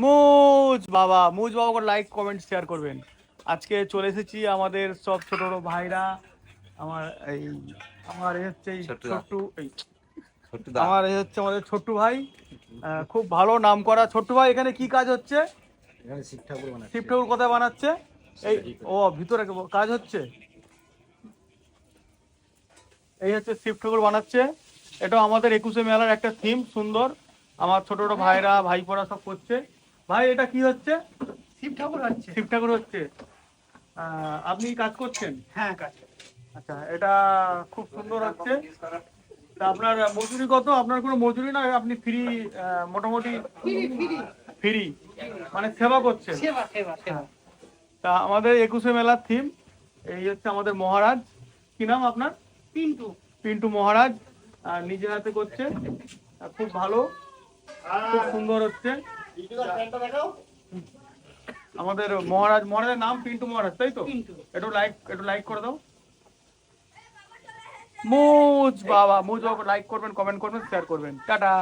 মুজ বাবা, মুজ বাবা করে লাইক কমেন্ট শেয়ার করবেন। আজকে চলে এসেছি আমাদের সব ছোট ছোট ভাইরা। আমার এই আমার এই হচ্ছে এই ছোট্টু এই আমার এই হচ্ছে আমাদের ছোট্টু ভাই। খুব ভালো নাম করা ছোট্টু ভাই। এখানে কি কাজ হচ্ছে? এখানে শিব ঠাকুর বানাচ্ছে। শিব ঠাকুর কোথায় বানাচ্ছে? এই ও ভিতরে কাজ হচ্ছে। এই হচ্ছে শিব ঠাকুর বানাচ্ছে। এটা আমাদের 21শে মেলার একটা থিম, সুন্দর। আমার ছোট ছোট ভাইরা ভাইপোরা সব করছে। ভাই এটা কি হচ্ছে? শিব ঠাকুর হচ্ছে। শিব ঠাকুর হচ্ছে। আপনি কাজ করছেন? হ্যাঁ, কাজ। আচ্ছা, এটা খুব সুন্দর হচ্ছে। তা আপনার মজুরি কত? আপনার কোনো মজুরি না, আপনি ফ্রি? মোটামুটি ফ্রি মানে সেবা করছেন। সেবা সেবা সেবা। তা আমাদের 21শে মেলার থিম এই হচ্ছে আমাদের মহারাজ। কি নাম আপনার? পিন্টু। পিন্টু মহারাজ নিজে হাতে করছে। খুব ভালো, খুব সুন্দর হচ্ছে। আমাদের মহারাজের নাম পিন্টু মহারাজ, তাই তো? একটু লাইক করে দাও। মুজ বাবা, মুজ বাবা লাইক করবেন, কমেন্ট করবেন, শেয়ার করবেন। টাটা।